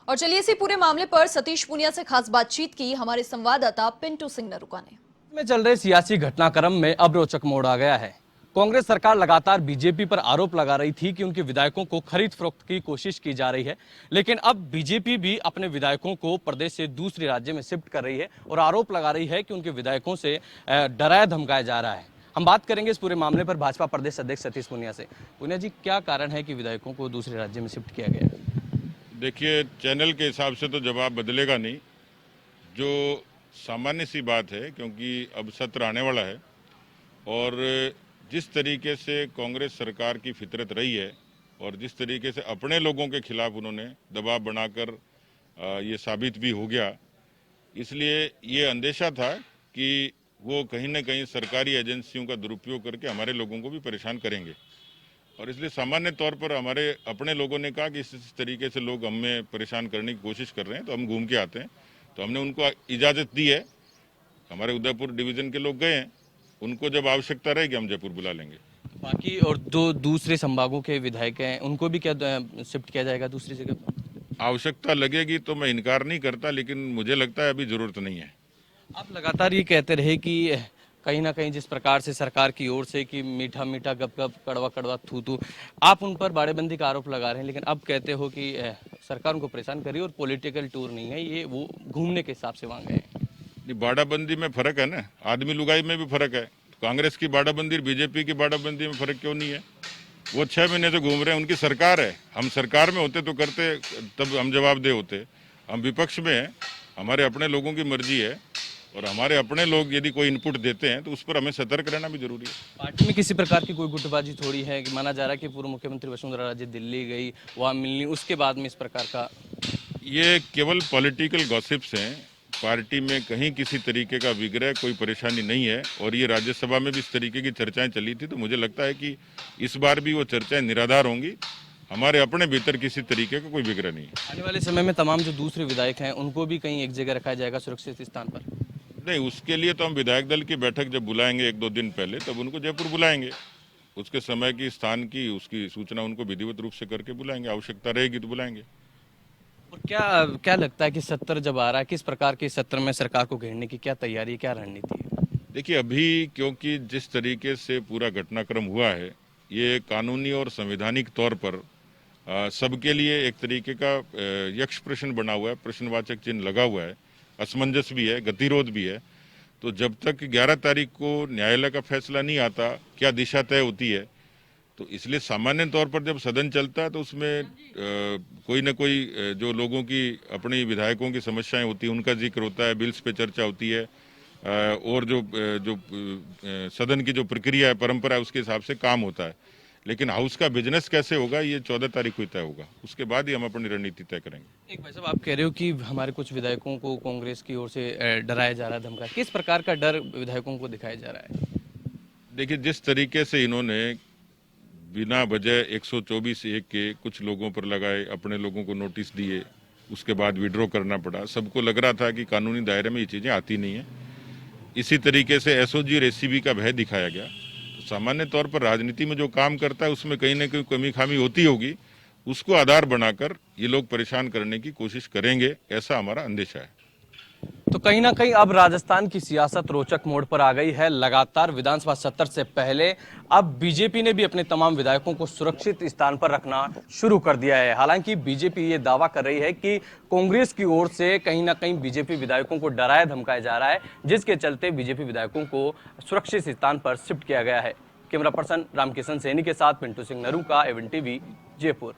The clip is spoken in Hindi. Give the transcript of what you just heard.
और चलिए इसी पूरे मामले पर सतीश पूनिया से खास बातचीत की हमारे संवाददाता पिंटू सिंह नरूका ने। में चल रहे सियासी घटनाक्रम में अब रोचक मोड़ आ गया है। कांग्रेस सरकार लगातार बीजेपी पर आरोप लगा रही थी कि उनके विधायकों को खरीद फरोख्त की कोशिश की जा रही है, लेकिन अब बीजेपी भी अपने विधायकों को प्रदेश से दूसरे राज्य में शिफ्ट कर रही है और आरोप लगा रही है कि उनके विधायकों से डराया धमकाया जा रहा है। हम बात करेंगे इस पूरे मामले पर भाजपा प्रदेश अध्यक्ष सतीश पूनिया से। पूनिया जी, क्या कारण है कि विधायकों को दूसरे राज्य में शिफ्ट किया गया? देखिए, चैनल के हिसाब से तो जवाब बदलेगा नहीं, जो सामान्य सी बात है, क्योंकि अब सत्र आने वाला है और जिस तरीके से कांग्रेस सरकार की फितरत रही है और जिस तरीके से अपने लोगों के खिलाफ उन्होंने दबाव बनाकर ये साबित भी हो गया, इसलिए ये अंदेशा था कि वो कहीं ना कहीं सरकारी एजेंसियों का दुरुपयोग करके हमारे लोगों को भी परेशान करेंगे। और इसलिए सामान्य तौर पर हमारे अपने लोगों ने कहा कि इस तरीके से लोग हमें परेशान करने की कोशिश कर रहे हैं तो हम घूम के आते हैं। तो हमने उनको इजाज़त दी है। हमारे उदयपुर डिवीज़न के लोग गए हैं, उनको जब आवश्यकता रहेगी हम जयपुर बुला लेंगे। बाकी और दो दूसरे संभागों के विधायक हैं, उनको भी क्या शिफ्ट किया जाएगा दूसरी जगह पर? आवश्यकता लगेगी तो मैं इनकार नहीं करता, लेकिन मुझे लगता है अभी ज़रूरत नहीं है। आप लगातार ये कहते रहे कि कहीं ना कहीं जिस प्रकार से सरकार की ओर से कि मीठा मीठा गप गप कड़वा कड़वा थू थू, आप उन पर बाड़ेबंदी का आरोप लगा रहे हैं, लेकिन अब कहते हो कि सरकार उनको परेशान करी और पॉलिटिकल टूर नहीं है, ये वो घूमने के हिसाब से वहाँ गए। बाड़ाबंदी में फर्क है ना, आदमी लुगाई में भी फर्क है। कांग्रेस की बाड़ाबंदी और बीजेपी की बाड़ाबंदी में फर्क क्यों नहीं है? वो 6 महीने से घूम रहे हैं, उनकी सरकार है। हम सरकार में होते तो करते, तब हम जवाबदेह होते। हम विपक्ष में हैं, हमारे अपने लोगों की मर्जी है और हमारे अपने लोग यदि कोई इनपुट देते हैं तो उस पर हमें सतर्क रहना भी जरूरी है। पार्टी में किसी प्रकार की कोई गुटबाजी थोड़ी है कि माना जा रहा है कि पूर्व मुख्यमंत्री वसुंधरा राजे दिल्ली गई, वहाँ मिलनी, उसके बाद में इस प्रकार का? ये केवल पॉलिटिकल गॉसिप्स हैं। पार्टी में कहीं किसी तरीके का विग्रह, कोई परेशानी नहीं है। और ये राज्यसभा में भी इस तरीके की चर्चाएं चली थी, तो मुझे लगता है कि इस बार भी वो चर्चाएं निराधार होंगी। हमारे अपने भीतर किसी तरीके का कोई विग्रह नहीं है। आने वाले समय में तमाम जो दूसरे विधायक हैं उनको भी कहीं एक जगह रखा जाएगा सुरक्षित स्थान पर? नहीं, उसके लिए तो हम विधायक दल की बैठक जब बुलाएंगे 1-2 दिन पहले, तब उनको जयपुर बुलाएंगे। उसके समय की, स्थान की, उसकी सूचना उनको विधिवत रूप से करके बुलाएंगे। आवश्यकता रहेगी तो बुलाएंगे। और क्या क्या लगता है कि सत्र जब आ रहा है, किस प्रकार के सत्र में सरकार को घेरने की क्या तैयारी, क्या रणनीति है? देखिए, अभी क्योंकि जिस तरीके से पूरा घटनाक्रम हुआ है, ये कानूनी और संवैधानिक तौर पर सबके लिए एक तरीके का यक्ष प्रश्न बना हुआ है, प्रश्नवाचक चिन्ह लगा हुआ है, असमंजस भी है, गतिरोध भी है। तो जब तक 11 तारीख को न्यायालय का फैसला नहीं आता, क्या दिशा तय होती है, तो इसलिए सामान्य तौर पर जब सदन चलता है तो उसमें कोई ना कोई जो लोगों की, अपनी विधायकों की समस्याएं होती हैं, उनका जिक्र होता है, बिल्स पे चर्चा होती है और जो सदन की जो प्रक्रिया है, परंपरा है, उसके हिसाब से काम होता है। लेकिन हाउस का बिजनेस कैसे होगा, ये 14 तारीख को तय होगा। उसके बाद ही हम अपनी रणनीति तय करेंगे। एक भाई साहब, आप कह रहे हो कि हमारे कुछ विधायकों को कांग्रेस की ओर से डराया जा रहा है, धमकाया, किस प्रकार का डर विधायकों को दिखाया जा रहा है? देखिए, जिस तरीके से इन्होंने बिना वजह 124(1) के कुछ लोगों पर लगाए, अपने लोगों को नोटिस दिए, उसके बाद विड्रॉ करना पड़ा, सबको लग रहा था कि कानूनी दायरे में ये चीज़ें आती नहीं है। इसी तरीके से एसओजी और एसीबी का भय दिखाया गया। तो सामान्य तौर पर राजनीति में जो काम करता है उसमें कहीं ना कहीं कमी खामी होती होगी, उसको आधार बनाकर ये लोग परेशान करने की कोशिश करेंगे, ऐसा हमारा अंदेशा है। तो कहीं ना कहीं अब राजस्थान की सियासत रोचक मोड़ पर आ गई है। लगातार विधानसभा सत्र से पहले अब बीजेपी ने भी अपने तमाम विधायकों को सुरक्षित स्थान पर रखना शुरू कर दिया है। हालांकि बीजेपी ये दावा कर रही है कि कांग्रेस की ओर से कहीं ना कहीं बीजेपी विधायकों को डराया धमकाया जा रहा है, जिसके चलते बीजेपी विधायकों को सुरक्षित स्थान पर शिफ्ट किया गया है। कैमरा पर्सन रामकिशन सैनी के साथ पिंटू सिंह नरूका, एवन टीवी, जयपुर।